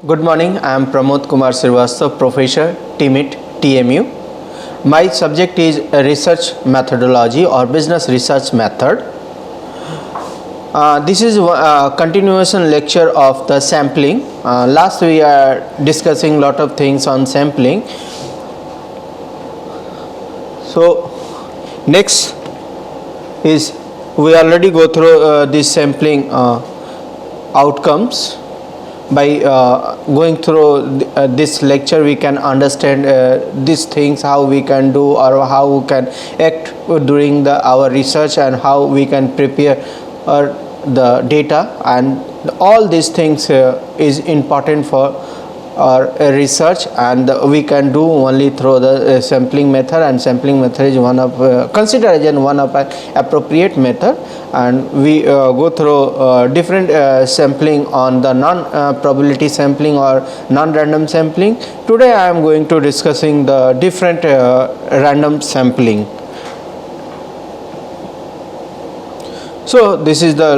Good morning, I am Pramod Kumar Srivastava, Professor, TMIT, TMU. My subject is research methodology or business research method. This is a continuation lecture of the sampling. Last we are discussing lot of things on sampling. So next is we already go through this sampling outcomes. By going through this lecture we can understand these things, how we can do or how we can act during our research and how we can prepare the data, and all these things is important for our research, and we can do only through the sampling method, and sampling method is one of considered as one of an appropriate method. And we go through different sampling on the non-probability sampling or non-random sampling. Today I am going to discussing the different random sampling. So this is the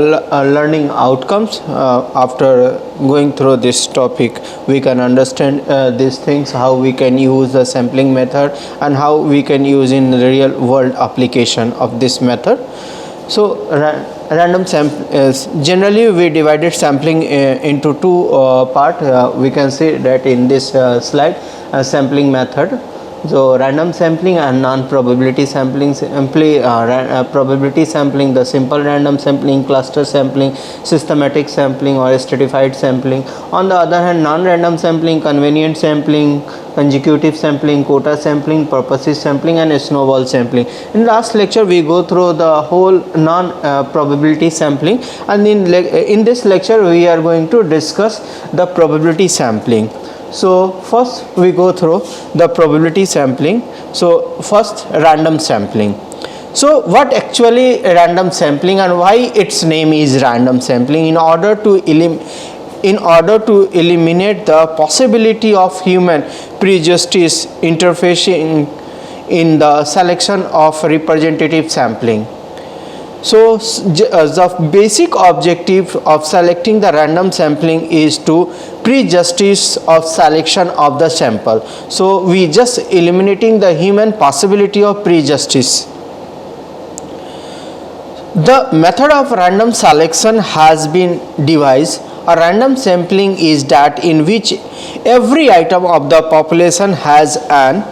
learning outcomes. After going through this topic we can understand these things, how we can use the sampling method and how we can use in real world application of this method. So random sample generally we divided sampling into two part. We can see that in this slide sampling method. So random sampling and non-probability sampling. Simply probability sampling, the simple random sampling, cluster sampling, systematic sampling or stratified sampling. On the other hand, non-random sampling, convenient sampling, consecutive sampling, quota sampling, purposive sampling and snowball sampling. In last lecture we go through the whole non-probability sampling, and in this lecture we are going to discuss the probability sampling. So first we go through the probability sampling. So first, random sampling. So what actually random sampling and why its name is random sampling? In order to eliminate the possibility of human prejudice interfering in the selection of representative sampling. So the basic objective of selecting the random sampling is to prejudice of selection of the sample. So we just eliminating the human possibility of prejudice. The method of random selection has been devised. A random sampling is that in which every item of the population has an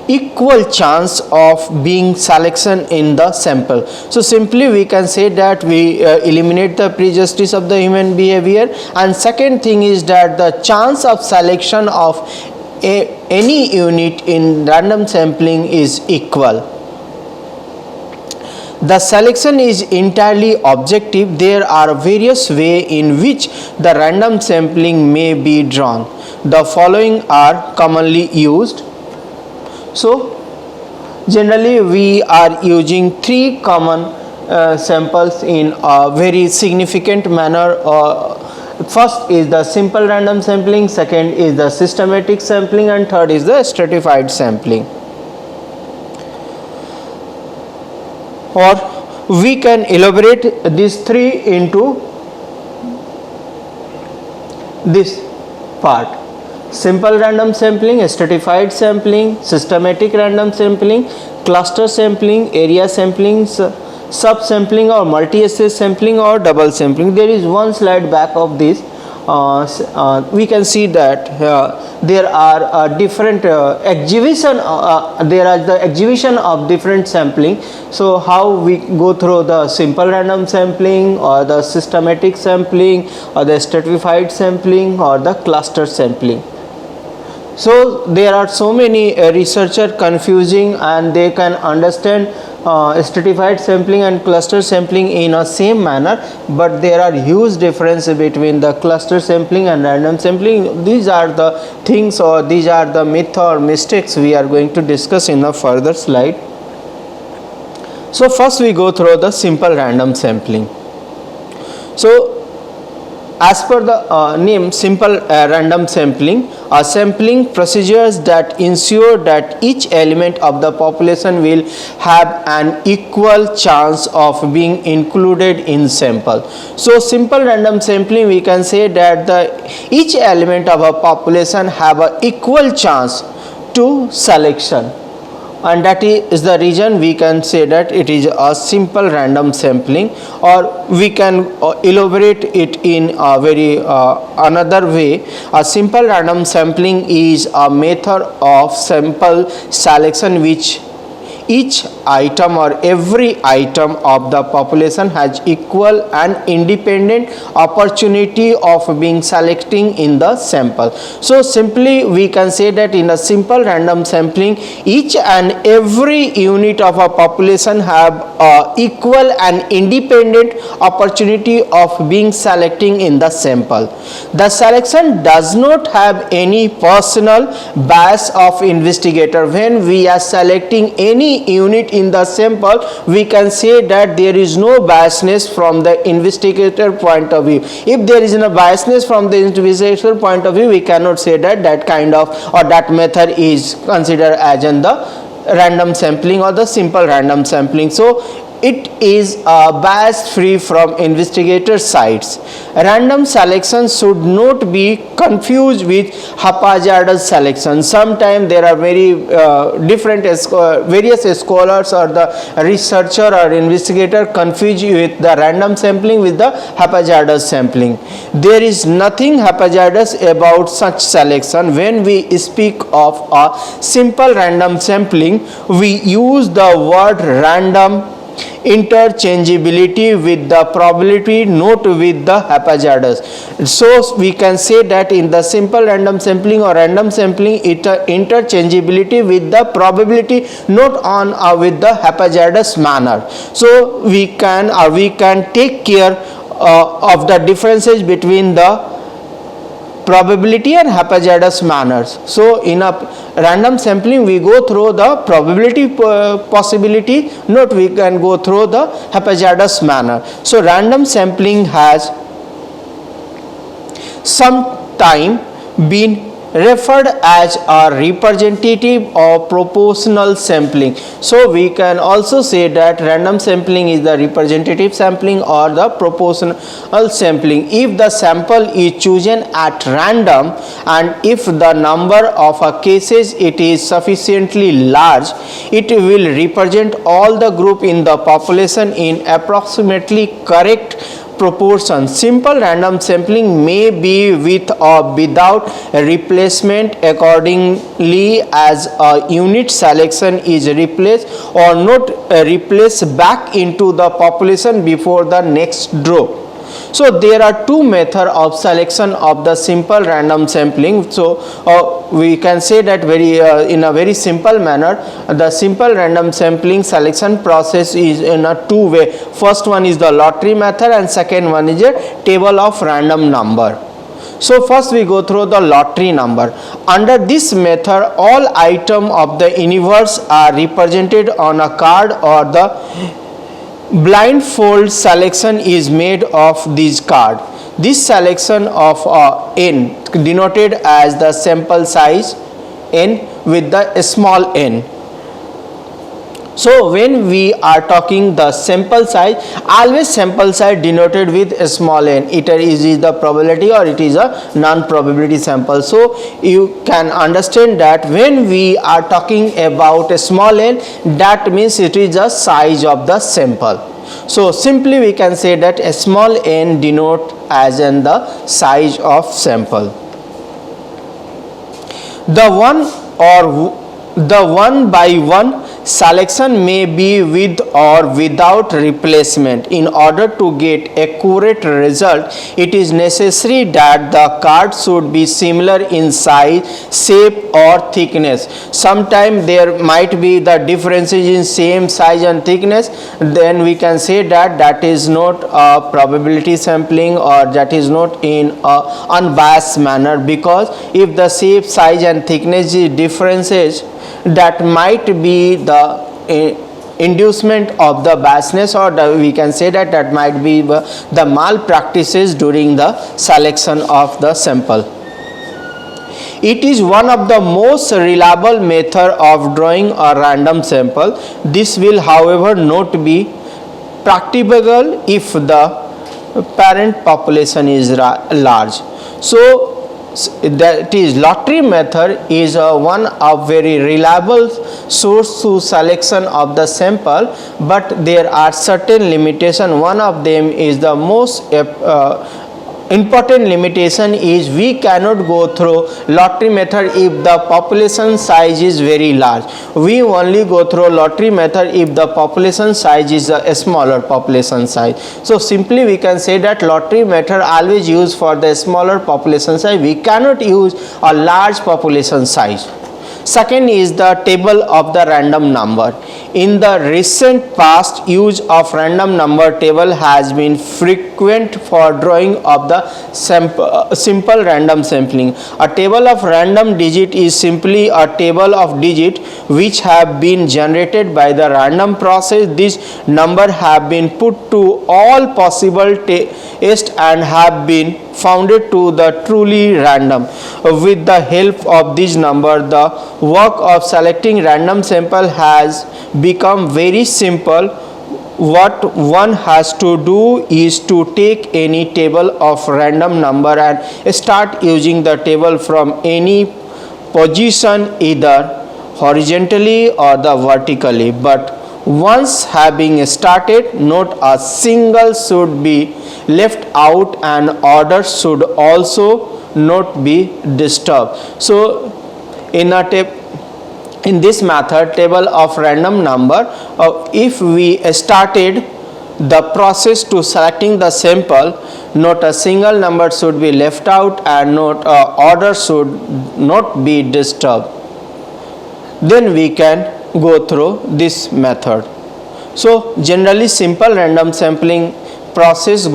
equal chance of being selection in the sample. So simply we can say that we eliminate the prejudice of the human behavior, and second thing is that the chance of selection of any unit in random sampling is equal. The selection is entirely objective. There are various ways in which the random sampling may be drawn. The following are commonly used. So generally we are using three common samples in a very significant manner. First is the simple random sampling, second is the systematic sampling, and third is the stratified sampling. Or we can elaborate these three into this part: simple random sampling, stratified sampling, systematic random sampling, cluster sampling, area sampling, sub-sampling or multi-assay sampling or double sampling. There is one slide back of this. We can see that there are different exhibition. There are the exhibition of different sampling. So how we go through the simple random sampling or the systematic sampling or the stratified sampling or the cluster sampling. So there are so many researchers confusing, and they can understand stratified sampling and cluster sampling in a same manner, but there are huge difference between the cluster sampling and random sampling. These are the things, or these are the myth or mistakes we are going to discuss in a further slide. So first we go through the simple random sampling. So as per the name simple random sampling, sampling procedures that ensure that each element of the population will have an equal chance of being included in sample. So simple random sampling, we can say that each element of a population have a equal chance to selection, and that is the reason we can say that it is a simple random sampling, or we can elaborate it in a very another way. A simple random sampling is a method of sample selection which each item or every item of the population has equal and independent opportunity of being selecting in the sample. So simply we can say that in a simple random sampling, each and every unit of a population have equal and independent opportunity of being selecting in the sample. The selection does not have any personal bias of investigator. When we are selecting any unit in the sample, we can say that there is no biasness from the investigator point of view. If there is no biasness from the investigator point of view, we cannot say that that kind of or that method is considered as in the random sampling or the simple random sampling. So it is bias free from investigator sides. Random selection should not be confused with haphazardous selection. Sometimes there are very different various scholars or the researcher or investigator confuse with the random sampling with the haphazardous sampling. There is nothing haphazardous about such selection. When we speak of a simple random sampling, we use the word random interchangeability with the probability, not with the haphazardous. So we can say that in the simple random sampling or random sampling, it interchangeability with the probability, not on with the haphazardous manner. So we can take care of the differences between the probability and haphazardous manners. So in a random sampling, we go through the probability possibility, not we can go through the haphazardous manner. So random sampling has sometime been referred as a representative or proportional sampling. So we can also say that random sampling is the representative sampling or the proportional sampling. If the sample is chosen at random and if the number of cases it is sufficiently large, it will represent all the group in the population in approximately correct proportion. Simple random sampling may be with or without replacement accordingly as a unit selection is replaced or not replaced back into the population before the next draw. So there are two methods of selection of the simple random sampling. So we can say that in a very simple manner, the simple random sampling selection process is in a two way. First one is the lottery method and second one is a table of random number. So first we go through the lottery number. Under this method, all items of the universe are represented on a card or the blindfold selection is made of this card. This selection of n denoted as the sample size n with the small n. So when we are talking the sample size, always sample size denoted with a small n. Either is the probability or it is a non-probability sample. So you can understand that when we are talking about a small n, that means it is the size of the sample. So simply we can say that a small n denote as in the size of sample. The one by one selection may be with or without replacement. In order to get accurate result, it is necessary that the card should be similar in size, shape or thickness. Sometimes there might be the differences in same size and thickness, then we can say that that is not a probability sampling or that is not in a unbiased manner, because if the shape, size and thickness differences, that might be the inducement of the biasness, or we can say that that might be the malpractices during the selection of the sample. It is one of the most reliable method of drawing a random sample. This will, however, not be practicable if the parent population is large. So that is, lottery method is one of very reliable source to selection of the sample, but there are certain limitations. One of them is the most important limitation is we cannot go through lottery method if the population size is very large. We only go through lottery method if the population size is a smaller population size. So simply we can say that lottery method always used for the smaller population size. We cannot use a large population size. Second is the table of the random number. In the recent past, use of random number table has been frequent for drawing of the simple random sampling. A table of random digit is simply a table of digit which have been generated by the random process. This number have been put to all possible tests and have been founded to the truly random. With the help of this number, the work of selecting random sample has become very simple. What one has to do is to take any table of random number and start using the table from any position, either horizontally or the vertically. But once having started, not a single should be left out and order should also not be disturbed. So in this method, table of random number, if we started the process to selecting the sample, not a single number should be left out and not order should not be disturbed. Then we can go through this method. So generally simple random sampling process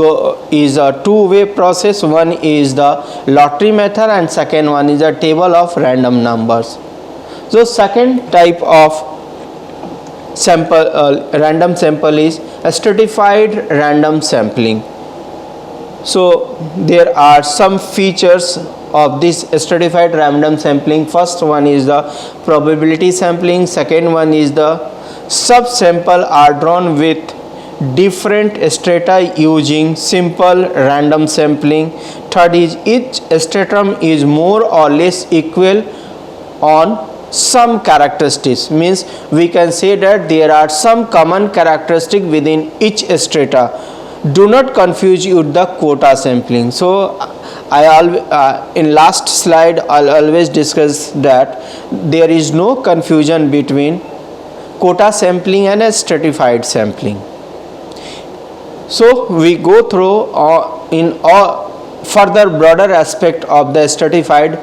is a two-way process. One is the lottery method and second one is a table of random numbers. So second type of sample random sample is a stratified random sampling. So there are some features of this stratified random sampling. First one is the probability sampling. Second one is the subsample are drawn with different strata using simple random sampling. Third is each stratum is more or less equal on some characteristics, means we can say that there are some common characteristic within each strata. Do not confuse with the quota sampling. So in last slide I'll always discuss that there is no confusion between quota sampling and a stratified sampling. So we go through in further broader aspect of the stratified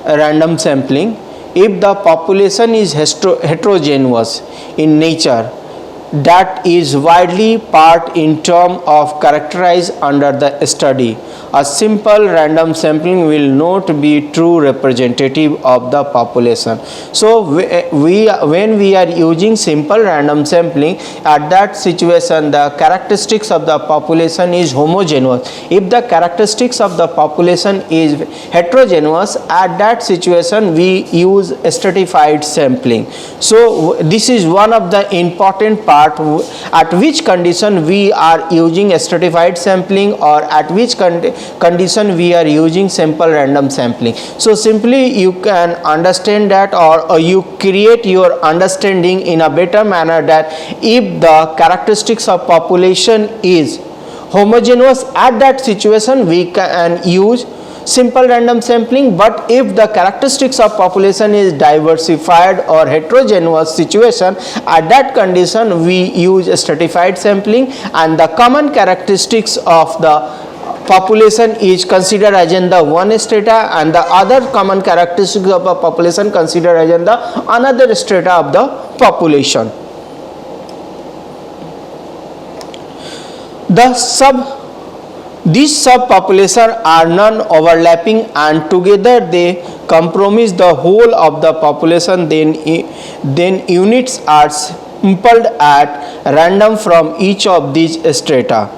random sampling. If the population is heterogeneous in nature, that is widely part in term of characterized under the study, a simple random sampling will not be true representative of the population. So when we are using simple random sampling, at that situation the characteristics of the population is homogeneous. If the characteristics of the population is heterogeneous, at that situation we use stratified sampling. So this is one of the important part at which condition we are using a stratified sampling or at which condition we are using simple random sampling. So simply you can understand that, or you create your understanding in a better manner, that if the characteristics of population is homogeneous, at that situation we can use simple random sampling. But if the characteristics of population is diversified or heterogeneous situation, at that condition we use stratified sampling, and the common characteristics of the population is considered as in the one strata, and the other common characteristics of a population considered as in the another strata of the population. These subpopulations are non-overlapping and together they comprise the whole of the population. Then units are sampled at random from each of these strata.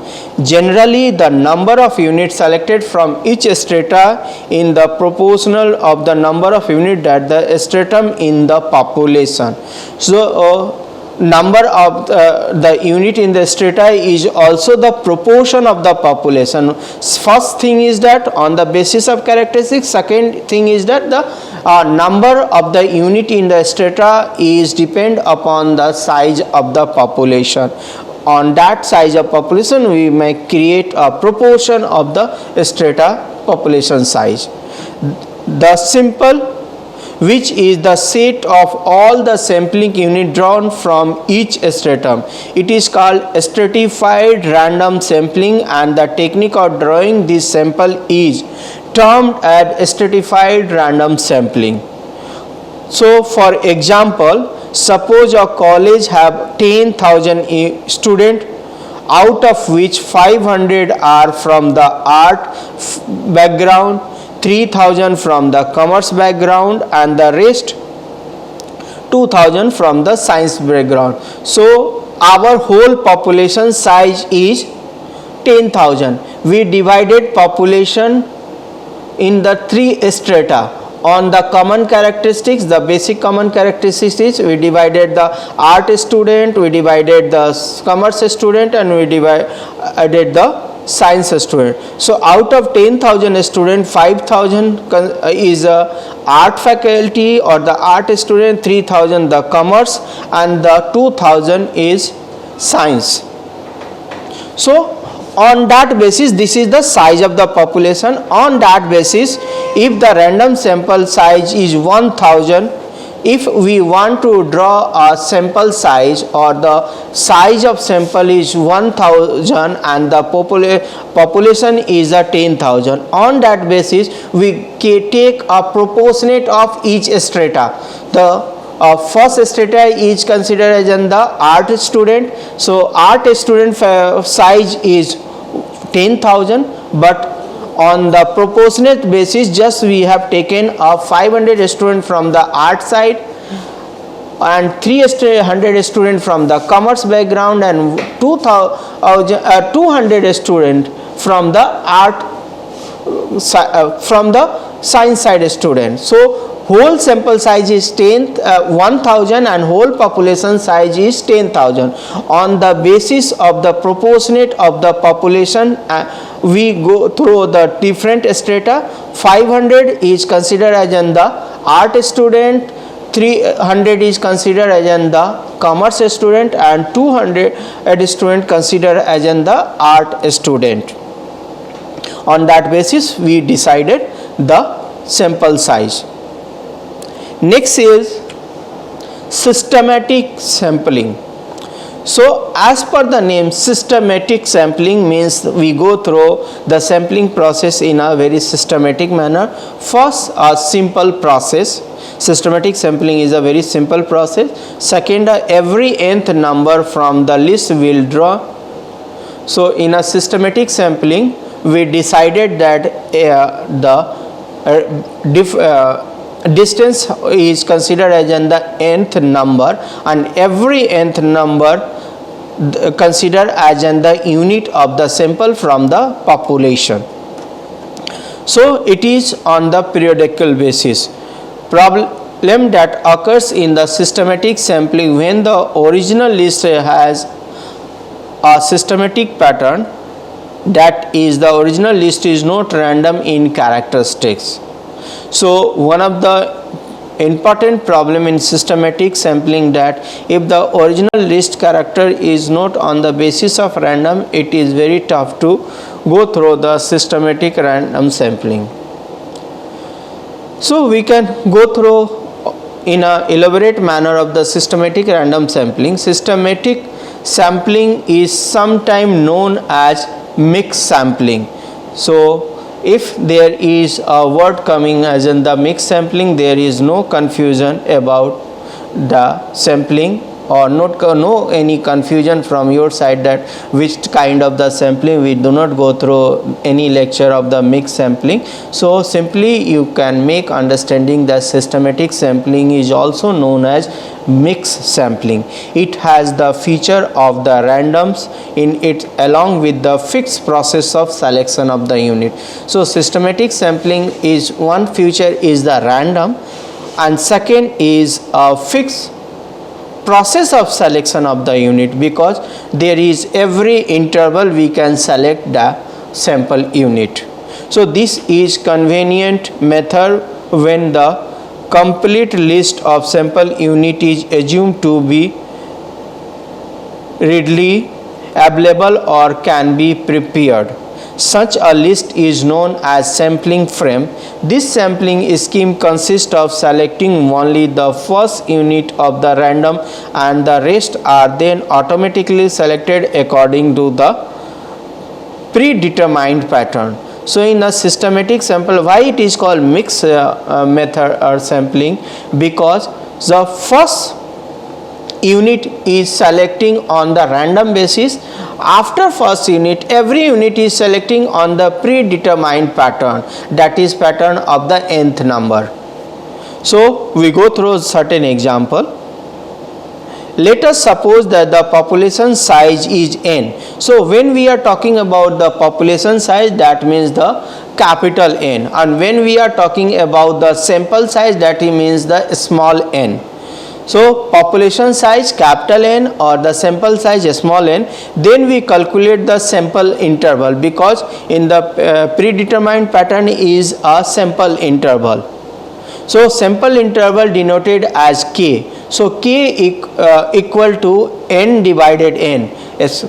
Generally, the number of units selected from each strata in the proportional of the number of units that the stratum in the population. So, number of the unit in the strata is also the proportion of the population. First thing is that on the basis of characteristics. Second thing is that the number of the unit in the strata is depend upon the size of the population. On that size of population, we may create a proportion of the strata population size. The sample, which is the set of all the sampling unit drawn from each stratum. It is called stratified random sampling, and the technique of drawing this sample is termed as stratified random sampling. So, for example, suppose a college have 10,000 students, out of which 500 are from the art background, 3,000 from the commerce background, and the rest 2,000 from the science background. So, our whole population size is 10,000. We divided population in the three strata. On the common characteristics, the basic common characteristics, we divided the art student, we divided the commerce student, and we divided the science student. So, out of 10,000 students, 5,000 is art faculty or the art student, 3,000 the commerce, and the 2,000 is science. So, on that basis, this is the size of the population. On that basis, if the random sample size is 1,000, if we want to draw a sample size or the size of sample is 1,000 and the population is a 10,000, on that basis we take a proportionate of each strata. The first strata is considered as the art student. So, art student size is 10,000, but on the proportionate basis, just we have taken a 500 student from the art side and 300 student from the commerce background and 200 student from the art from the science side student. So, whole sample size is 1,000 and whole population size is 10,000. On the basis of the proportionate of the population, we go through the different strata. 500 is considered as in the art student, 300 is considered as in the commerce student, and 200 student considered as in the art student. On that basis, we decided the sample size. Next is systematic sampling. So, as per the name, systematic sampling means we go through the sampling process in a very systematic manner. First, a simple process. Systematic sampling is a very simple process. Second, every nth number from the list will draw. So, in a systematic sampling, we decided that distance is considered as in the nth number, and every nth number considered as in the unit of the sample from the population. So, it is on the periodical basis. Problem that occurs in the systematic sampling when the original list has a systematic pattern, that is, the original list is not random in characteristics. So, one of the important problem in systematic sampling that if the original list character is not on the basis of random, it is very tough to go through the systematic random sampling. So, we can go through in a elaborate manner of the systematic random sampling. Systematic sampling is sometimes known as mixed sampling. So, if there is a word coming as in the mixed sampling, there is no confusion about the sampling or not no any confusion from your side that which kind of the sampling. We do not go through any lecture of the mixed sampling. So simply you can make understanding that systematic sampling is also known as mixed sampling. It has the feature of the randoms in it along with the fixed process of selection of the unit. So systematic sampling is one feature is the random, and second is a fixed process of selection of the unit, because there is every interval we can select the sample unit. So this is convenient method when the complete list of sample unit is assumed to be readily available or can be prepared. Such a list is known as sampling frame. This sampling scheme consists of selecting only the first unit of the random, and the rest are then automatically selected according to the predetermined pattern. So in a systematic sample, why it is called mixed method or sampling? Because the first unit is selecting on the random basis. After first unit, every unit is selecting on the predetermined pattern, that is pattern of the nth number. So we go through certain example. Let us suppose that the population size is n. So when we are talking about the population size, that means the capital N, and when we are talking about the sample size, that means the small n. So population size capital N or the sample size small n, then we calculate the sample interval, because in the predetermined pattern is a sample interval. So sample interval denoted as k. So k equal to n divided n,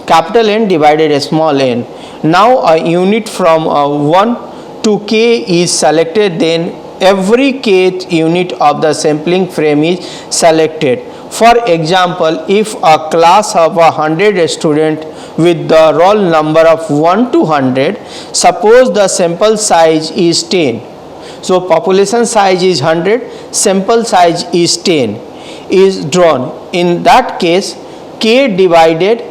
capital N divided small n. Now a unit from 1 to k is selected, then every kth unit of the sampling frame is selected. For example, if a class of 100 students with the roll number of 1 to 100, suppose the sample size is 10. So population size is 100, sample size is 10 is drawn. In that case, k divided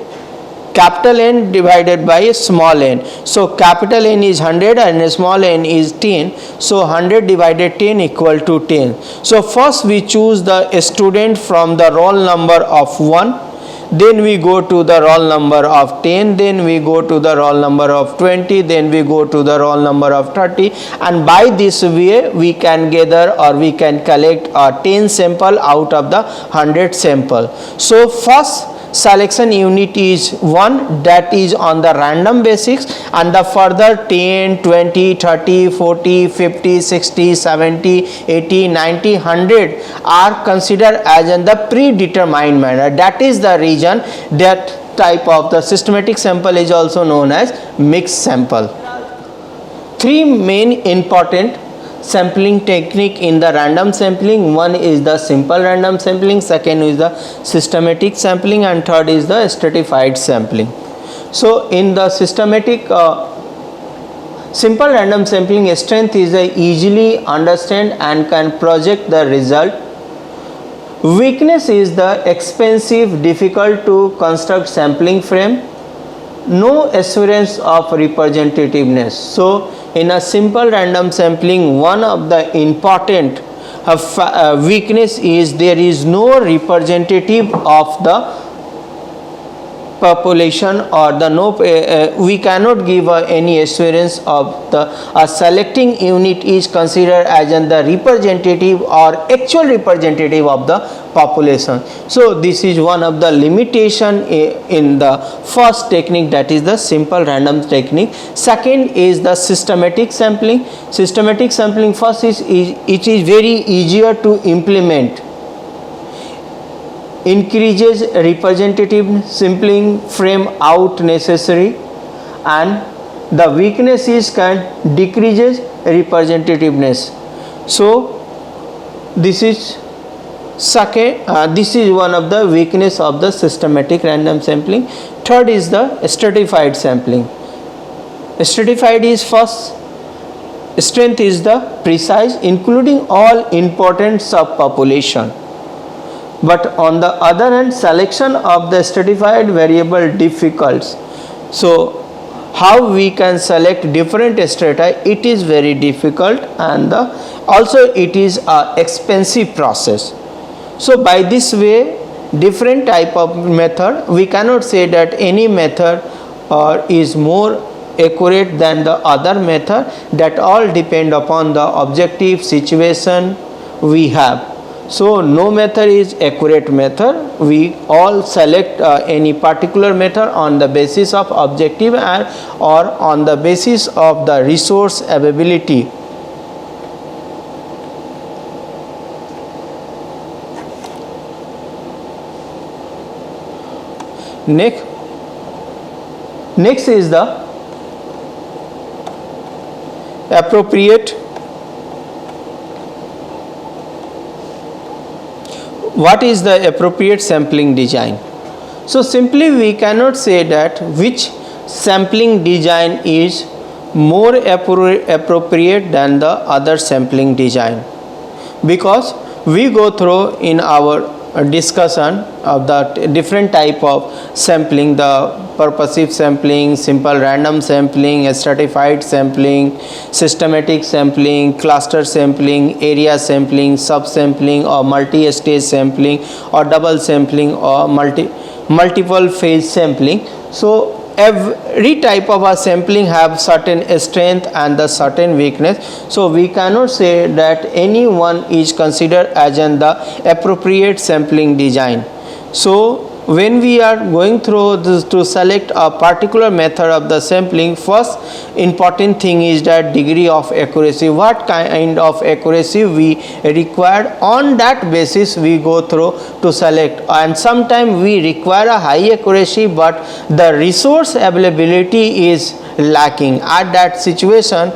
capital N divided by small n. So capital N is 100 and small n is 10. So 100 divided 10 equal to 10. So first we choose the student from the roll number of 1. Then we go to the roll number of 10, then we go to the roll number of 20, then we go to the roll number of 30, and by this way we can gather or we can collect a 10 sample out of the 100 sample. So first selection unit is 1, that is on the random basis, and the further 10, 20, 30, 40, 50, 60, 70, 80, 90, 100 are considered as in the predetermined manner. That is the reason that type of the systematic sample is also known as mixed sample. Three main important sampling technique in the random sampling. One is the simple random sampling, second is the systematic sampling, and third is the stratified sampling. So in the systematic simple random sampling, strength is easily understand and can project the result. Weakness is the expensive, difficult to construct sampling frame, no assurance of representativeness. So in a simple random sampling, one of the important weakness is there is no representative of the population, or the we cannot give any assurance of the selecting unit is considered as in the representative or actual representative of the population. So this is one of the limitation in the first technique, that is the simple random technique. Second is the systematic sampling. Systematic sampling first is it is very easier to implement, increases representative sampling frame out necessary, and the weakness is can decreases representativeness. So this is second, this is one of the weakness of the systematic random sampling. Third is the stratified sampling. Stratified is first, strength is the precise, including all important subpopulation. but on the other hand selection of the stratified variable difficult. So how we can select different strata, it is very difficult, and also it is a expensive process. So by this way, different type of method, we cannot say that any method is more accurate than the other method, that all depend upon the objective situation we have. So no method is accurate method, we all select any particular method on the basis of objective and or on the basis of the resource availability. Next is the appropriate. What is the appropriate sampling design? So simply we cannot say that which sampling design is more appropriate than the other sampling design, because we go through in our discussion of the different type of sampling, the purposive sampling, simple random sampling, stratified sampling, systematic sampling, cluster sampling, area sampling, subsampling or multi-stage sampling or double sampling or multiple phase sampling. So every type of a sampling have certain strength and the certain weakness. So we cannot say that any one is considered as in the appropriate sampling design. So when we are going through this to select a particular method of the sampling, first important thing is that degree of accuracy, what kind of accuracy we require, on that basis we go through to select. And sometimes we require a high accuracy but the resource availability is lacking. At that situation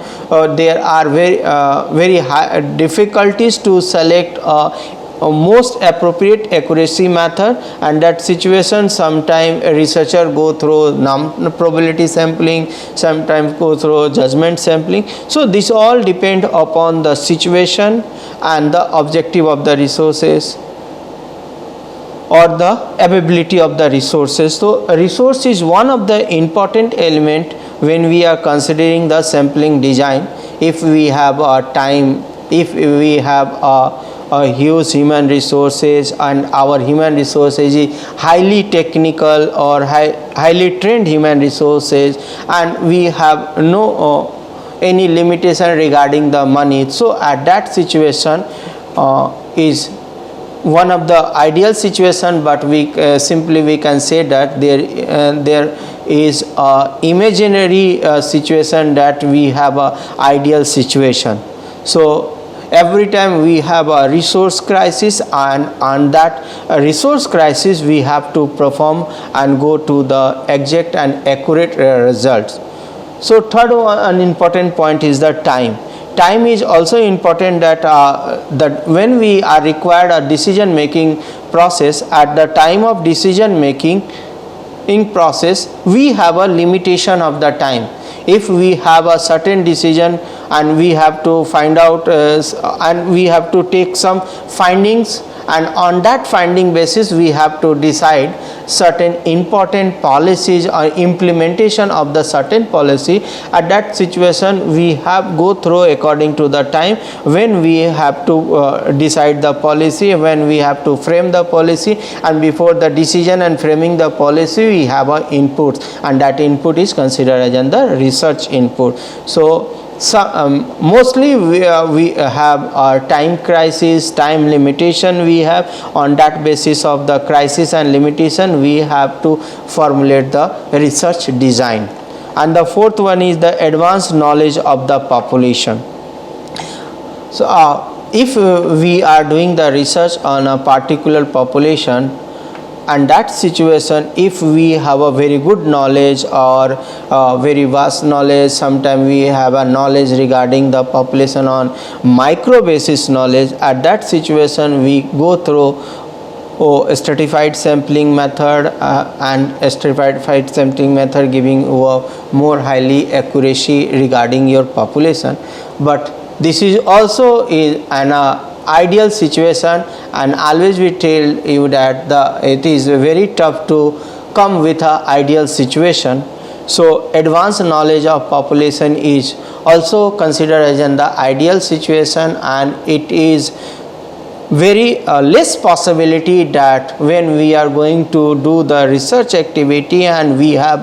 there are very high difficulties to select a most appropriate accuracy method, and that situation sometime a researcher go through probability sampling, sometimes go through judgment sampling. So this all depend upon the situation and the objective of the resources or the availability of the resources. So resource is one of the important element when we are considering the sampling design. If we have a time, if we have a huge human resources and our human resources is highly technical or highly trained human resources, and we have no any limitation regarding the money, so at that situation is one of the ideal situation, but we simply we can say that there is a imaginary situation that we have a ideal situation. So every time we have a resource crisis, and on that resource crisis we have to perform and go to the exact and accurate results. So third one important point is the time. Time is also important, that when we are required a decision making process, at the time of decision making in process we have a limitation of the time. If we have a certain decision and we have to find out and we have to take some findings, and on that finding basis we have to decide certain important policies or implementation of the certain policy, at that situation we have go through according to the time when we have to decide the policy, when we have to frame the policy, and before the decision and framing the policy we have a input, and that input is considered as the research input. So mostly we have our time crisis, time limitation we have. On that basis of the crisis and limitation we have to formulate the research design. And the fourth one is the advanced knowledge of the population. So if we are doing the research on a particular population, and that situation if we have a very good knowledge or very vast knowledge, sometimes we have a knowledge regarding the population on micro basis knowledge, at that situation we go through a stratified sampling method, and a stratified sampling method giving more highly accuracy regarding your population. But this is also an ideal situation, and always we tell you that it is very tough to come with a ideal situation. So advanced knowledge of population is also considered as in the ideal situation, and it is very less possibility that when we are going to do the research activity and we have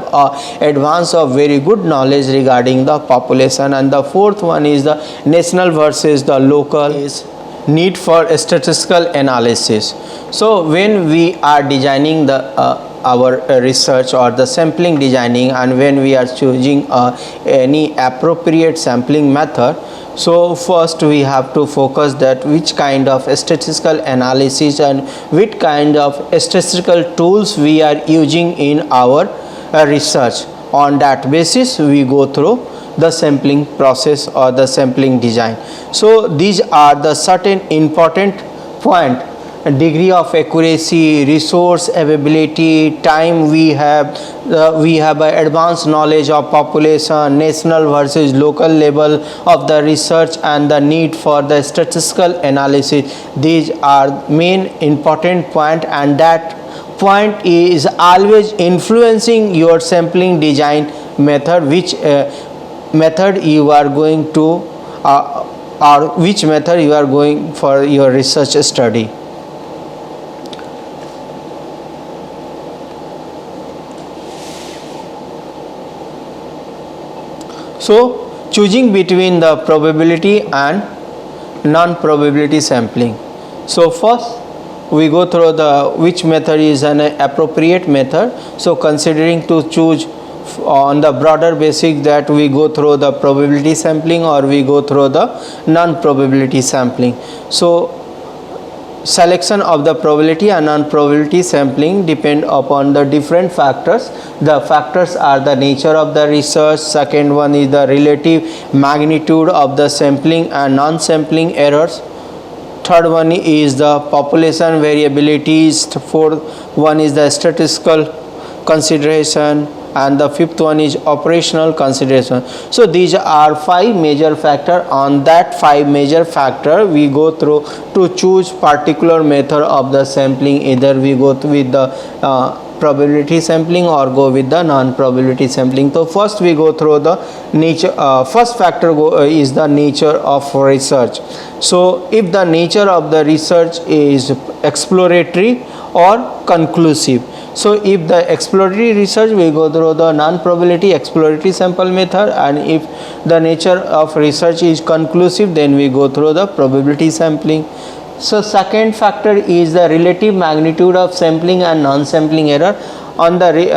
advance of very good knowledge regarding the population. And the fourth one is the national versus the local is need for statistical analysis. So when we are designing the our research or the sampling designing, and when we are choosing any appropriate sampling method, so first we have to focus that which kind of statistical analysis and which kind of statistical tools we are using in our research. On that basis we go through the sampling process or the sampling design. So these are the certain important point: degree of accuracy, resource availability, time we have advanced knowledge of population, national versus local level of the research, and the need for the statistical analysis. These are main important point, and that point is always influencing your sampling design method, which method you are going to or which method you are going for your research study. So choosing between the probability and non-probability sampling. So first we go through the which method is an appropriate method. So considering to choose on the broader basis, that we go through the probability sampling or we go through the non-probability sampling. So selection of the probability and non-probability sampling depend upon the different factors. The factors are the nature of the research, second one is the relative magnitude of the sampling and non-sampling errors, third one is the population variabilities, fourth one is the statistical consideration, and the fifth one is operational consideration. So these are five major factor. On that five major factor we go through to choose particular method of the sampling. Either we go with the probability sampling or go with the non-probability sampling. So first we go through the nature. First factor is the nature of research. So if the nature of the research is exploratory or conclusive, so if the exploratory research, we go through the non-probability exploratory sample method, and if the nature of research is conclusive, then we go through the probability sampling. So second factor is the relative magnitude of sampling and non-sampling error. On the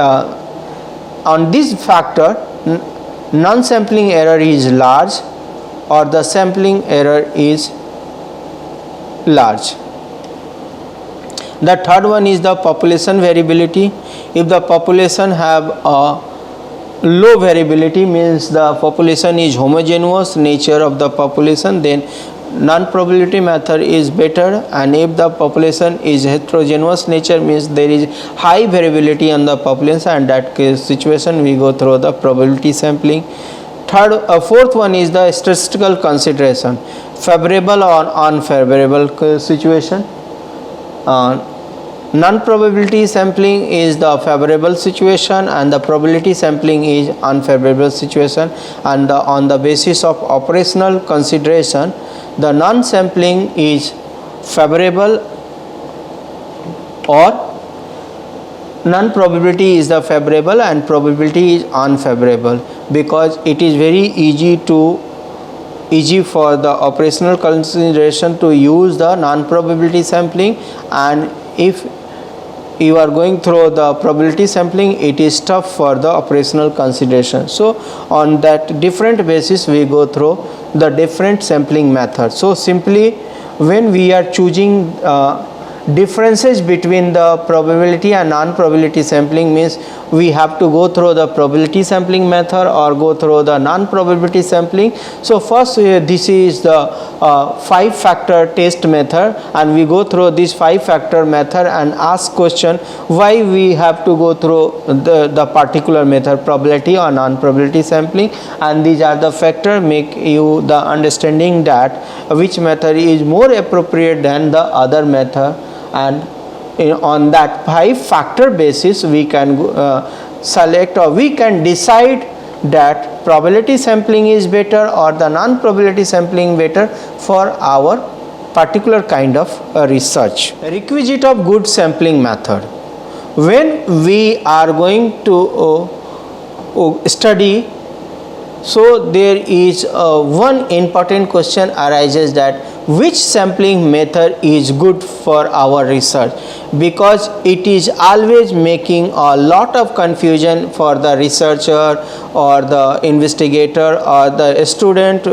on this factor, non-sampling error is large or the sampling error is large. The third one is the population variability. If the population have a low variability, means the population is homogeneous nature of the population, then non-probability method is better. And if the population is heterogeneous nature, means there is high variability in the population, and that case situation we go through the probability sampling. Fourth one is the statistical consideration, favorable or unfavorable situation. Non-probability sampling is the favorable situation and the probability sampling is unfavorable situation. And on the basis of operational consideration, the non-sampling is favorable or non-probability is the favorable and probability is unfavorable, because it is very easy for the operational consideration to use the non-probability sampling, and if you are going through the probability sampling, it is tough for the operational consideration. So on that different basis we go through the different sampling methods. So simply when we are choosing differences between the probability and non-probability sampling means we have to go through the probability sampling method or go through the non-probability sampling. So first this is the 5-factor test method, and we go through this 5-factor method and ask question why we have to go through the particular method, probability or non-probability sampling, and these are the factors make you the understanding that which method is more appropriate than the other method, and on that 5-factor basis we can select or we can decide that probability sampling is better or the non-probability sampling better for our particular kind of research. Requisite of good sampling method. When we are going to study, so there is one important question arises that which sampling method is good for our research, because it is always making a lot of confusion for the researcher or the investigator or the student.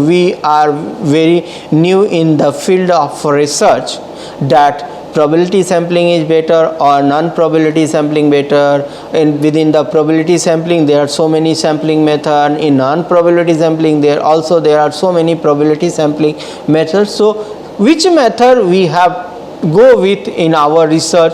We are very new in the field of research, that probability sampling is better or non-probability sampling better, and within the probability sampling there are so many sampling methods, in non-probability sampling there are so many probability sampling methods. So which method we have go with in our research?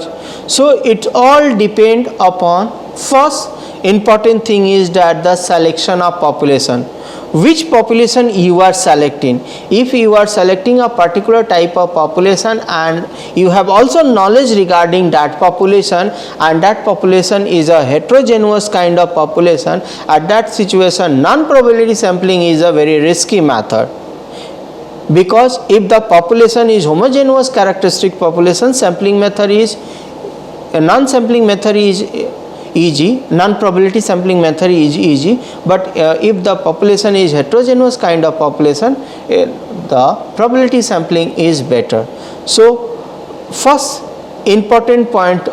So it all depend upon, first important thing is that the selection of population, which population you are selecting. If you are selecting a particular type of population and you have also knowledge regarding that population, and that population is a heterogeneous kind of population, at that situation non-probability sampling is a very risky method, because if the population is homogeneous characteristic population, sampling method is non-sampling method is easy, non-probability sampling method is easy, but if the population is heterogeneous kind of population, the probability sampling is better. So first important point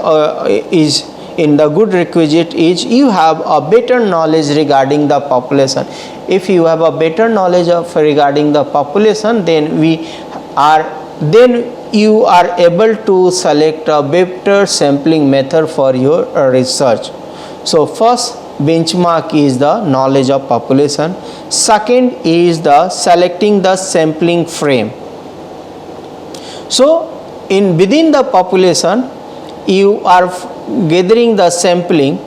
is in the good requisite is you have a better knowledge regarding the population. If you have a better knowledge of regarding the population, then you are able to select a better sampling method for your research. So first benchmark is the knowledge of population. Second is the selecting the sampling frame. So within the population you are gathering the sampling,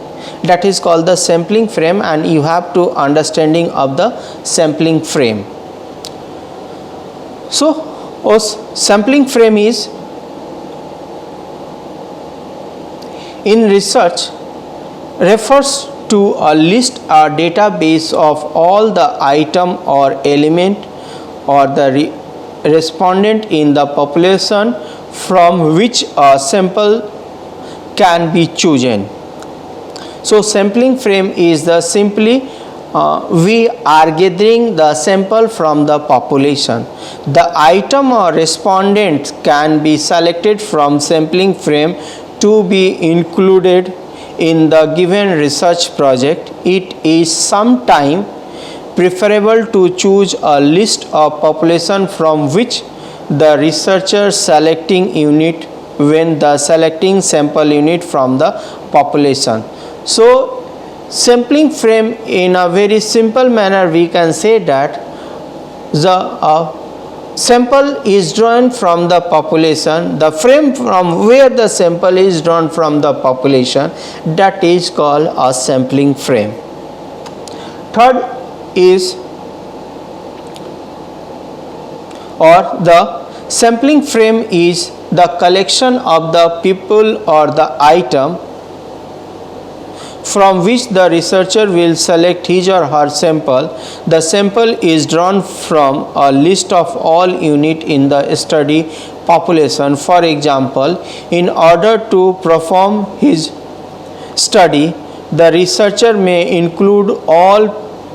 that is called the sampling frame, and you have to understanding of the sampling frame. So sampling frame is in research refers to a list or database of all the item or element or the respondent in the population from which a sample can be chosen. So sampling frame is the simply we are gathering the sample from the population. The item or respondent can be selected from sampling frame to be included in the given research project. It is sometimes preferable to choose a list of population from which the researcher selecting unit when the selecting sample unit from the population. So sampling frame, in a very simple manner we can say that the sample is drawn from the population, the frame from where the sample is drawn from the population, that is called a sampling frame. Third is, or the sampling frame is the collection of the people or the item from which the researcher will select his or her sample. The sample is drawn from a list of all units in the study population. For example, in order to perform his study, the researcher may include all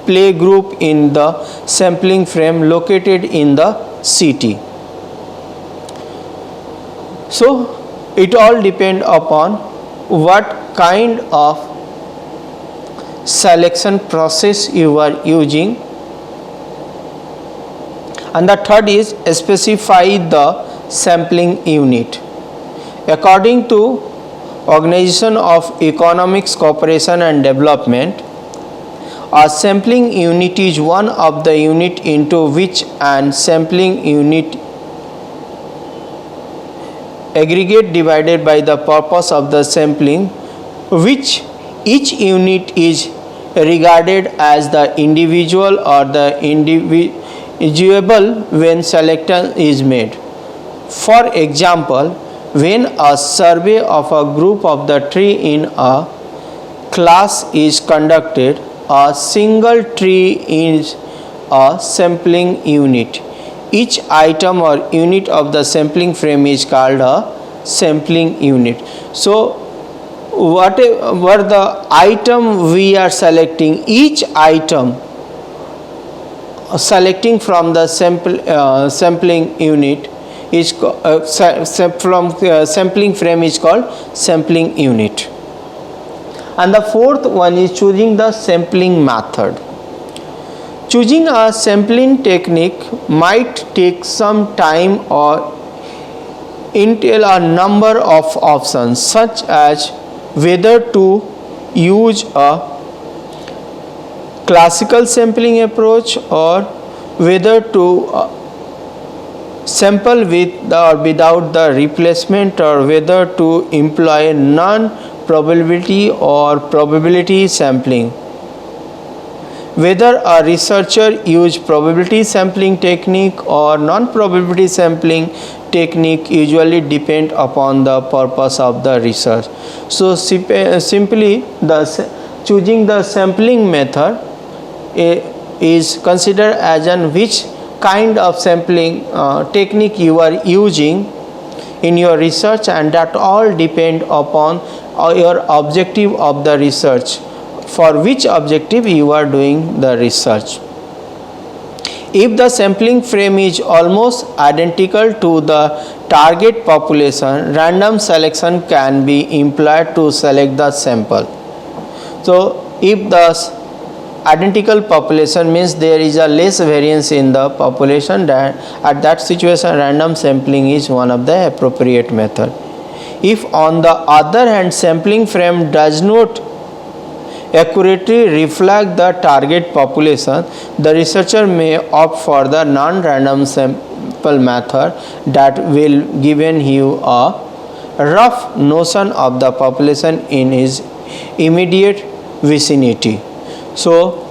playgroup in the sampling frame located in the city. So it all depends upon what kind of selection process you are using. And the third is specify the sampling unit. According to Organization of Economics Cooperation and Development, a sampling unit is one of the unit into which an sampling unit aggregate divided by the purpose of the sampling, which each unit is regarded as the individual or the individuable when selection is made. For example, when a survey of a group of the tree in a class is conducted, a single tree is a sampling unit. Each item or unit of the sampling frame is called a sampling unit. So whatever the item we are selecting, each item selecting from the sampling unit is sampling frame is called sampling unit. And the fourth one is choosing the sampling method. Choosing a sampling technique might take some time or entail a number of options, such as whether to use a classical sampling approach or whether to sample with or without the replacement, or whether to employ non-probability or probability sampling. Whether a researcher use probability sampling technique or non-probability sampling technique usually depend upon the purpose of the research. So simply choosing the sampling method is considered as an which kind of sampling technique you are using in your research, and that all depend upon your objective of the research, for which objective you are doing the research. If the sampling frame is almost identical to the target population, random selection can be employed to select the sample. So if the identical population means there is a less variance in the population, that at that situation random sampling is one of the appropriate method. If on the other hand sampling frame does not accurately reflect the target population, the researcher may opt for the non-random sample method that will give you a rough notion of the population in his immediate vicinity. So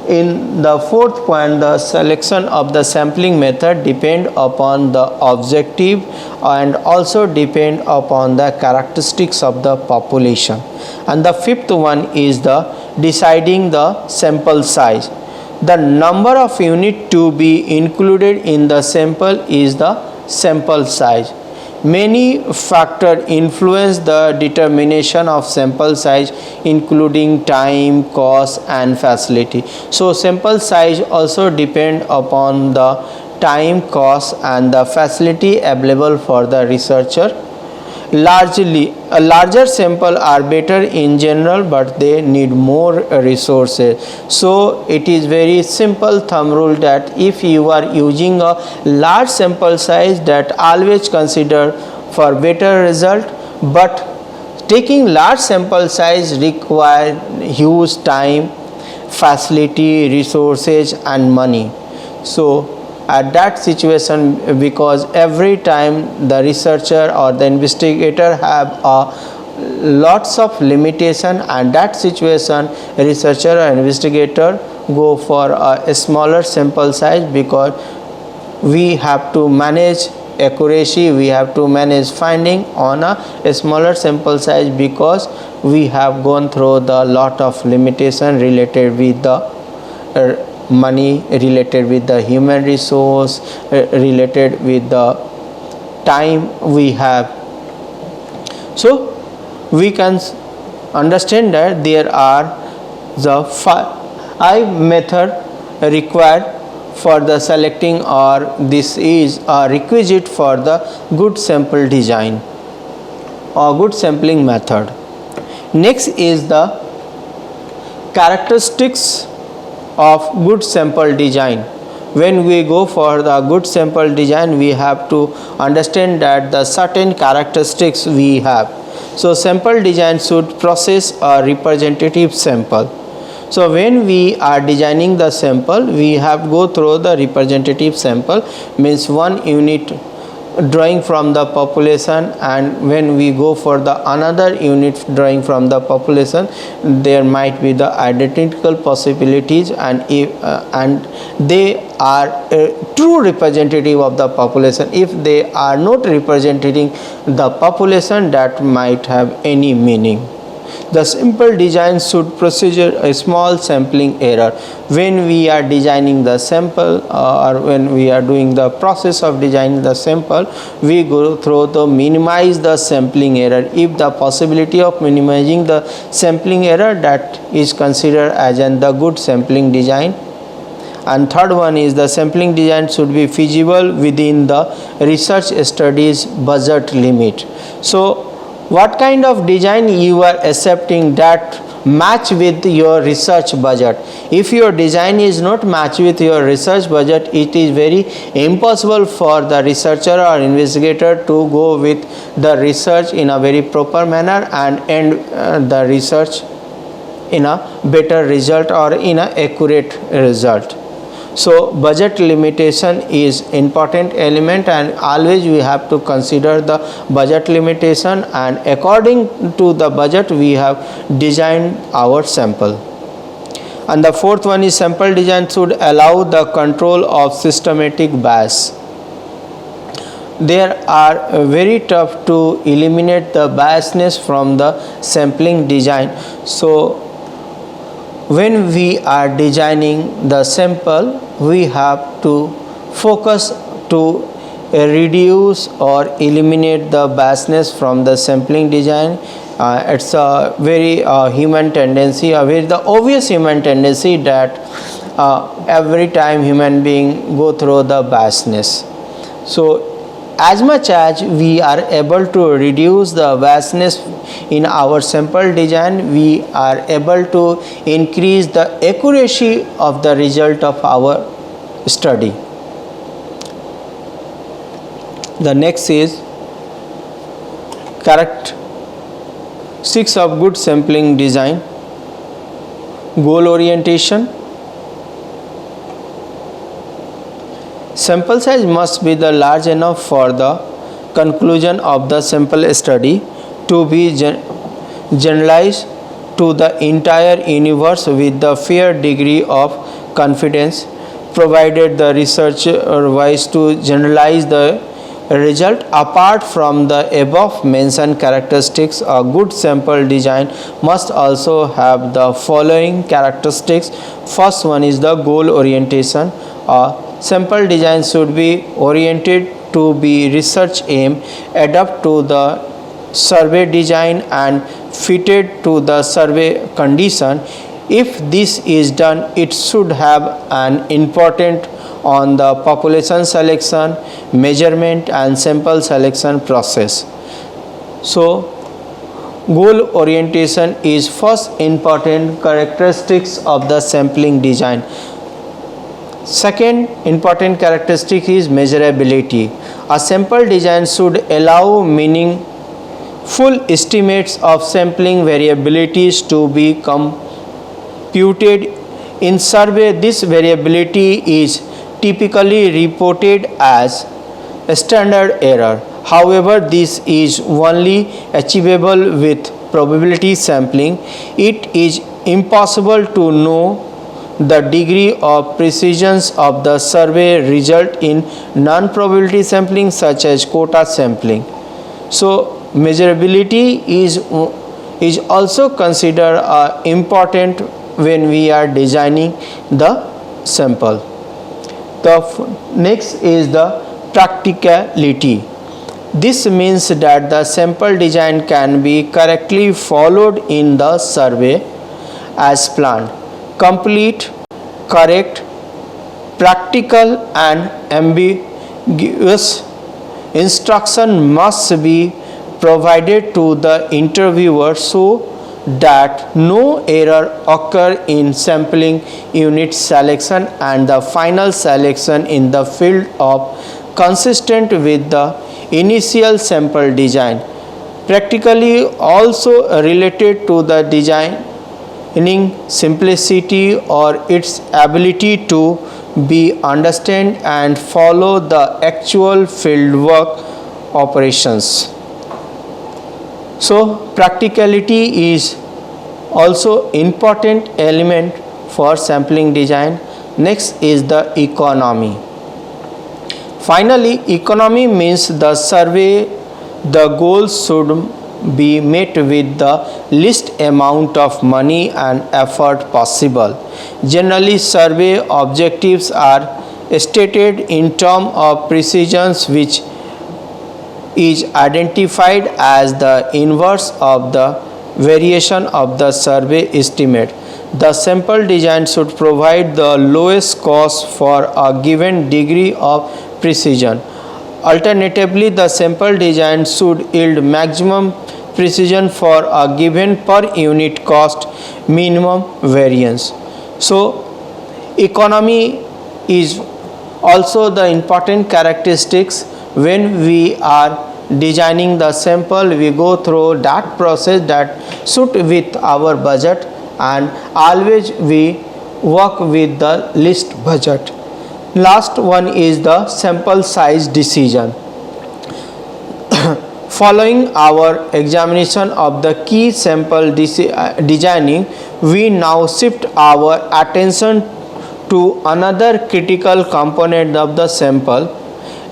in the fourth point, the selection of the sampling method depend upon the objective and also depend upon the characteristics of the population. And the fifth one is the deciding the sample size. The number of units to be included in the sample is the sample size. Many factors influence the determination of sample size, including time, cost and facility. So sample size also depend upon the time, cost and the facility available for the researcher. A larger sample are better in general, but they need more resources. So it is very simple thumb rule that if you are using a large sample size, that always consider for better result, but taking large sample size require huge time, facility, resources and money. So at that situation, because every time the researcher or the investigator have lots of limitation, and that situation researcher or investigator go for a smaller sample size, because we have to manage accuracy, we have to manage finding on a smaller sample size, because we have gone through the lot of limitation related with the money, related with the human resource, related with the time we have. So we can understand that there are the five method required for the selecting, or this is a requisite for the good sample design or good sampling method. Next is the characteristics of good sample design. when we go for the good sample design, we have to understand that the certain characteristics we have. So sample design should process a representative sample. So when we are designing the sample, we have to go through the representative sample, means one unit drawing from the population, and when we go for the another unit drawing from the population, there might be the identical possibilities, and if and they are true representative of the population. If they are not representing the population, that might have any meaning. The simple design should procedure a small sampling error. When we are designing the sample or when we are doing the process of designing the sample, we go through to minimize the sampling error. If the possibility of minimizing the sampling error, that is considered as the good sampling design. And third one is the sampling design should be feasible within the research studies budget limit. So what kind of design you are accepting that match with your research budget? If your design is not match with your research budget, it is very impossible for the researcher or investigator to go with the research in a very proper manner and end the research in a better result or in a accurate result. So budget limitation is important element, and always we have to consider the budget limitation, and according to the budget we have designed our sample. And the fourth one is sample design should allow the control of systematic bias. There are very tough to eliminate the biasness from the sampling design. So when we are designing the sample, we have to focus to reduce or eliminate the biasness from the sampling design. It's a very human tendency, a very the obvious human tendency that every time human being go through the biasness. So as much as we are able to reduce the biasness in our sample design, we are able to increase the accuracy of the result of our study. The next is characteristics of good sampling design. Goal orientation. Sample size must be the large enough for the conclusion of the sample study to be generalized to the entire universe with the fair degree of confidence, provided the researcher wishes to generalize the result. Apart from the above mentioned characteristics, a good sample design must also have the following characteristics. First one is the goal orientation. Sample design should be oriented to be research aim, adapt to the survey design and fitted to the survey condition. If this is done, it should have an important on the population selection, measurement and sample selection process. So goal orientation is first important characteristics of the sampling design. Second important characteristic is measurability. A sample design should allow meaningful estimates of sampling variabilities to be computed in survey. This variability is typically reported as a standard error. However, this is only achievable with probability sampling. It is impossible to know the degree of precision of the survey result in non-probability sampling such as quota sampling. So measurability is also considered important when we are designing the sample. The next is the practicality. This means that the sample design can be correctly followed in the survey as planned. Complete, correct, practical and ambiguous instruction must be provided to the interviewer so that no error occur in sampling unit selection and the final selection in the field of consistent with the initial sample design. Practically also related to the designing simplicity or its ability to be understand and follow the actual field work operations. So practicality is also important element for sampling design. Next is the economy. Finally, economy means the survey the goals should be met with the least amount of money and effort possible. Generally, survey objectives are stated in terms of precision, which is identified as the inverse of the variation of the survey estimate. The sample design should provide the lowest cost for a given degree of precision. Alternatively, the sample design should yield maximum precision for a given per unit cost minimum variance. So, economy is also the important characteristics. When we are designing the sample, we go through that process that suit with our budget, and always we work with the least budget. Last one is the sample size decision. Following our examination of the key sample designing, we now shift our attention to another critical component of the sample,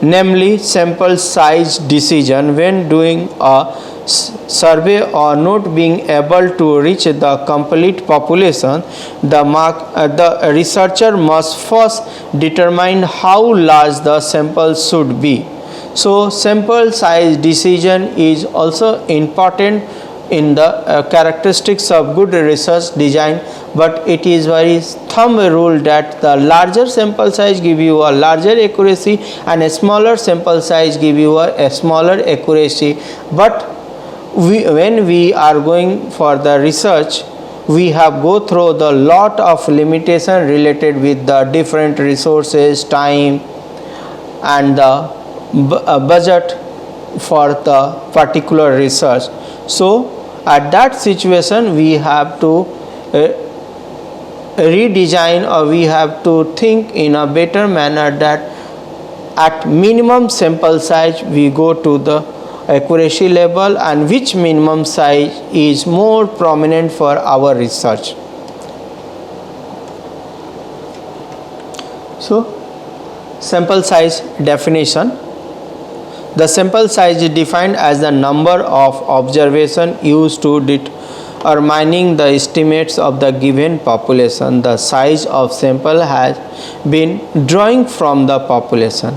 namely sample size decision. When doing a survey or not being able to reach the complete population, the researcher must first determine how large the sample should be. So sample size decision is also important in the characteristics of good research design, but it is very thumb rule that the larger sample size give you a larger accuracy and a smaller sample size give you a smaller accuracy. But when we are going for the research, we have go through the lot of limitation related with the different resources, time and the budget for the particular research. So at that situation we have to redesign, or we have to think in a better manner that at minimum sample size we go to the accuracy level, and which minimum size is more prominent for our research. So sample size definition. The sample size is defined as the number of observations used to determining the estimates of the given population. The size of sample has been drawing from the population.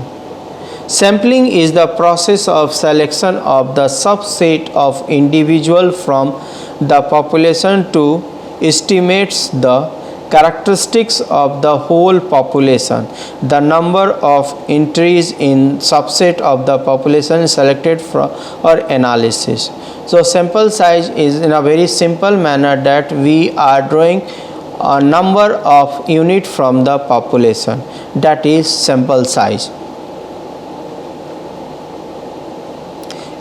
Sampling is the process of selection of the subset of individual from the population to estimates the characteristics of the whole population. The number of entries in subset of the population selected for analysis. So sample size is in a very simple manner that we are drawing a number of unit from the population, that is sample size.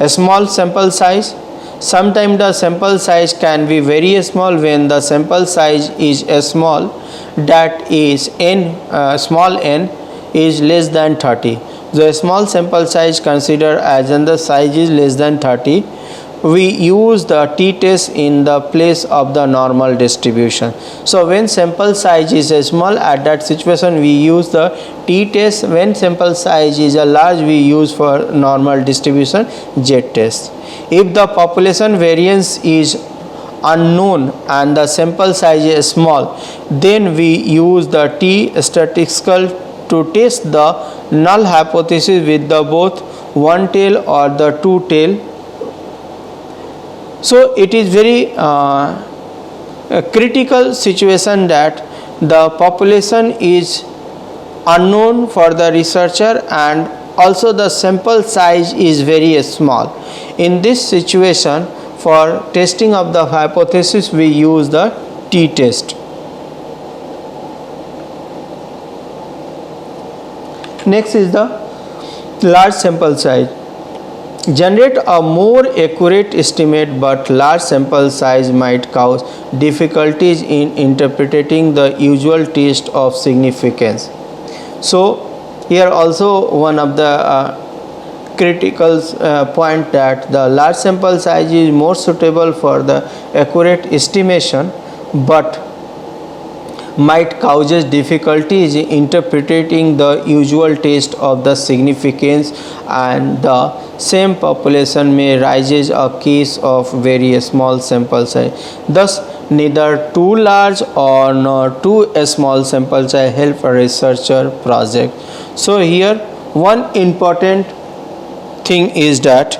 A small sample size. Sometimes the sample size can be very small. When the sample size is small, that is small n is less than 30. The small sample size considered as when the size is less than 30, we use the t-test in the place of the normal distribution. So when sample size is small, at that situation we use the t-test. When sample size is large, we use for normal distribution z-test. If the population variance is unknown and the sample size is small, then we use the t-statistical to test the null hypothesis with the both one tail or the two tail. So it is very a critical situation that the population is unknown for the researcher and also the sample size is very small. In this situation, for testing of the hypothesis we use the t-test. Next is the large sample size. Generate a more accurate estimate, but large sample size might cause difficulties in interpreting the usual test of significance. So here also one of the critical point that the large sample size is more suitable for the accurate estimation, but might causes difficulties in interpreting the usual test of the significance, and the same population may raises a case of very small sample size. Thus neither too large or nor too small sample size help a researcher project. So here one important thing is that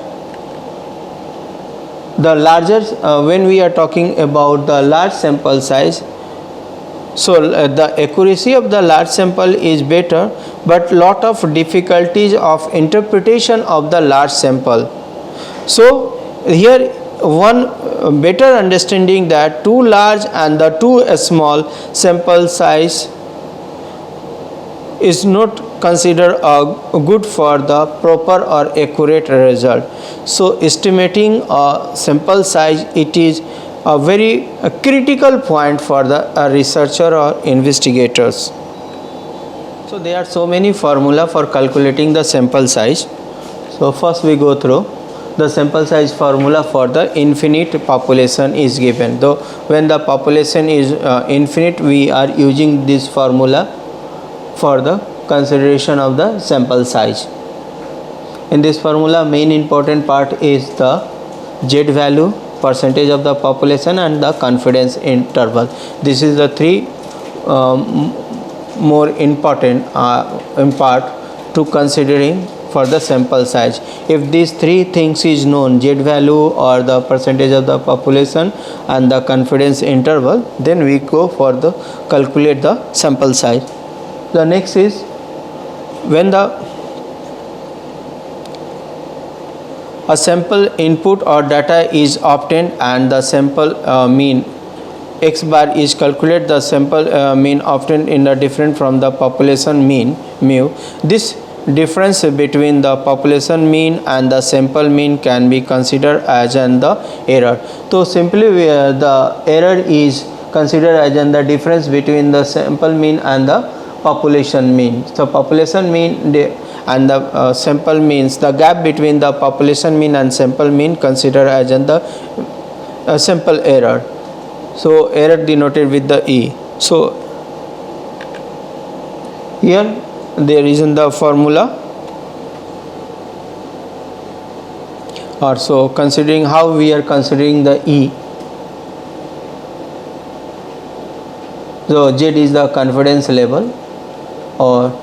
the larger when we are talking about the large sample size, so the accuracy of the large sample is better, but lot of difficulties of interpretation of the large sample. So here one better understanding that too large and the too small sample size is not considered good for the proper or accurate result. So estimating a sample size, it is a very critical point for the researcher or investigators. So there are so many formula for calculating the sample size. So first we go through the sample size formula for the infinite population is given. Though when the population is infinite, we are using this formula for the consideration of the sample size. In this formula, main important part is the Z value, percentage of the population, and the confidence interval. This is the three more important part to considering for the sample size. If these three things is known, Z value or the percentage of the population and the confidence interval, then we go for the calculate the sample size. The next is when a sample input or data is obtained and the sample mean x bar is calculated, the sample mean obtained in the different from the population mean mu. This difference between the population mean and the sample mean can be considered as an the error. So simply the error is considered as an the difference between the sample mean and the population mean. So population mean and the sample means, the gap between the population mean and sample mean considered as in the sample error. So error denoted with the E. So here there is in the formula, or so considering how we are considering the E. So Z is the confidence level, or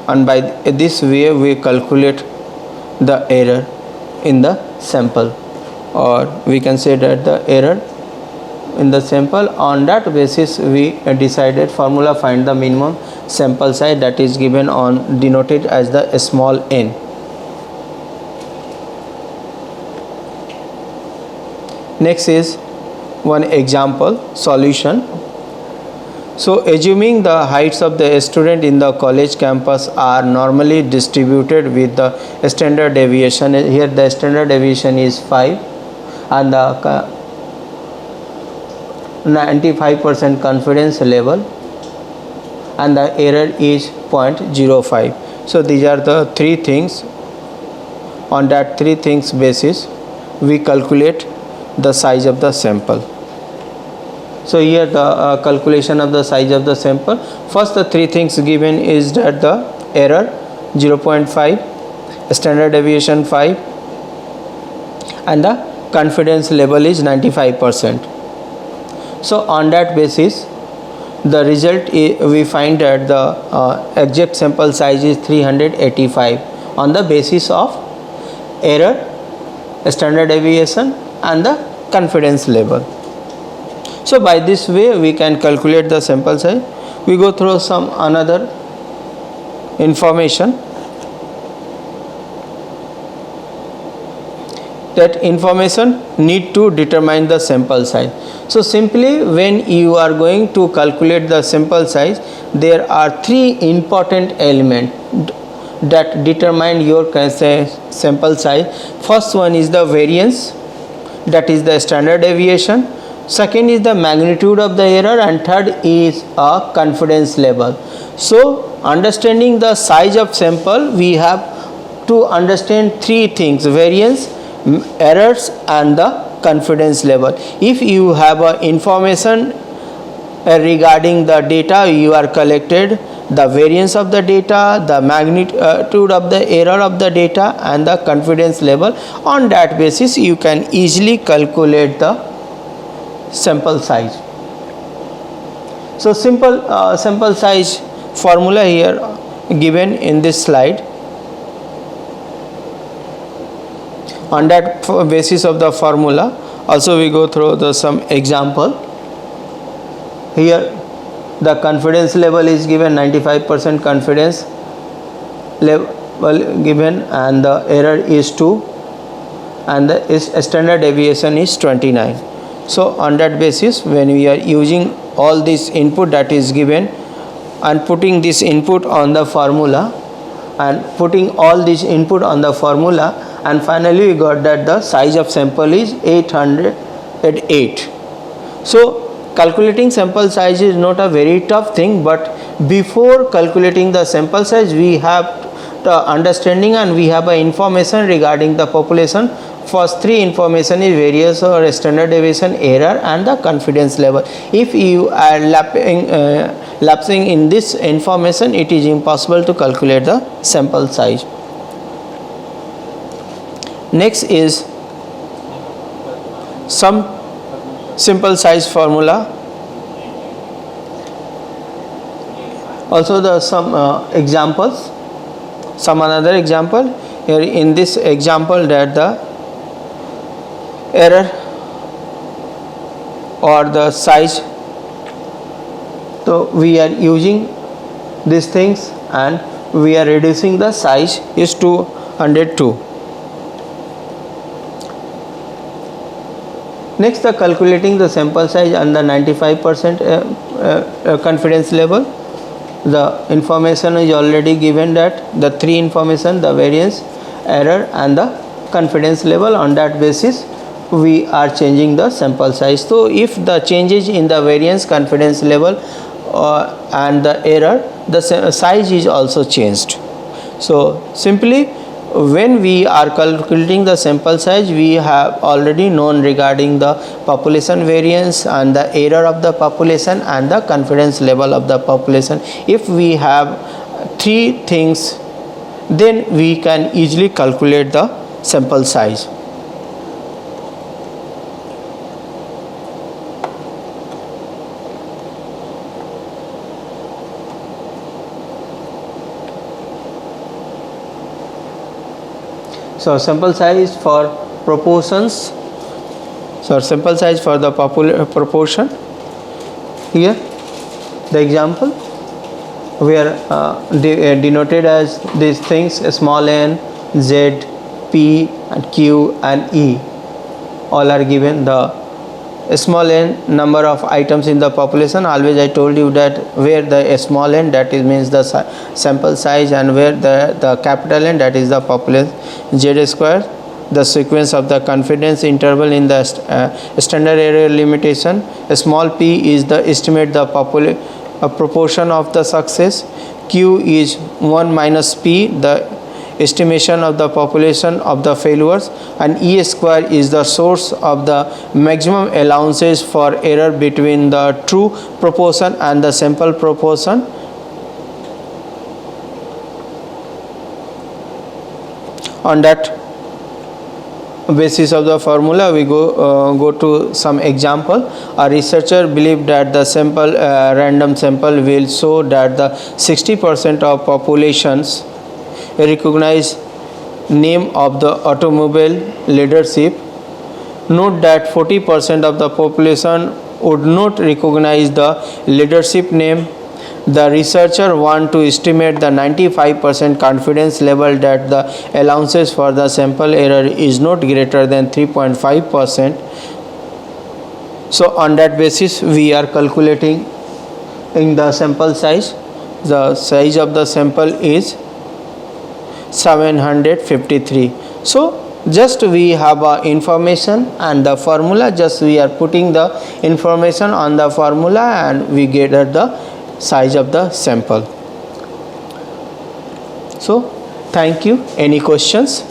and by this way we calculate the error in the sample, or we can say that the error in the sample. On that basis we decided formula find the minimum sample size, that is given on denoted as the small n. Next is one example solution. So assuming the heights of the student in the college campus are normally distributed with the standard deviation, here the standard deviation is 5 and the 95% confidence level, and the error is 0.05. So these are the three things. On that three things basis we calculate the size of the sample. So here the calculation of the size of the sample. First the three things given is that the error 0.5, standard deviation 5, and the confidence level is 95%. So on that basis the result we find that the exact sample size is 385 on the basis of error, standard deviation, and the confidence level. So by this way we can calculate the sample size. We go through some another information. that information need to determine the sample size. So simply when you are going to calculate the sample size, there are three important elements that determine your sample size. First one is the variance, that is the standard deviation. Second is the magnitude of the error, and third is a confidence level. So understanding the size of sample, we have to understand three things: variance, errors, and the confidence level. If you have information regarding the data you are collected, the variance of the data, the magnitude of the error of the data, and the confidence level, on that basis you can easily calculate the sample size. So simple sample size formula here given in this slide. On that basis of the formula, also we go through some example. Here the confidence level is given, 95% confidence level given, and the error is 2, and the standard deviation is 29. So on that basis, when we are using all this input that is given and putting this input on the formula and putting all this input on the formula, and finally we got that the size of sample is 808. So calculating sample size is not a very tough thing, but before calculating the sample size we have the understanding and we have information regarding the population. First three information is variance or standard deviation, error, and the confidence level. If you are lapsing in this information, it is impossible to calculate the sample size. Next is some simple size formula. Also the some examples, some another example here. In this example, that the error or the size, so we are using these things and we are reducing the size is 202. Next, the calculating the sample size and the 95% confidence level. The information is already given, that the three information, the variance, error, and the confidence level. On that basis we are changing the sample size. So if the changes in the variance, confidence level and the error, the size is also changed. So simply when we are calculating the sample size, we have already known regarding the population variance and the error of the population and the confidence level of the population. If we have three things, then we can easily calculate the sample size. So sample size for proportions. So sample size for the proportion. Here the example we are denoted as these things: small n, z, p, and q, and e. All are given. The small n number of items in the population. Always I told you that where the small n, that is means the sample size, and where the capital N, that is the population. Z square, the sequence of the confidence interval in the standard error limitation. Small p is the estimate the proportion of the success. Q is 1 minus p, the estimation of the population of the failures, and E square is the source of the maximum allowances for error between the true proportion and the sample proportion. On that basis of the formula, we go to some example. A researcher believed that the sample random sample will show that the 60% of populations recognize name of the automobile leadership. Note that 40% of the population would not recognize the leadership name. The researcher want to estimate the 95% confidence level that the allowances for the sample error is not greater than 3.5%. So on that basis we are calculating in the sample size. The size of the sample is 753. So just we have information and the formula, just we are putting the information on the formula and we get the size of the sample. So thank you. Any questions?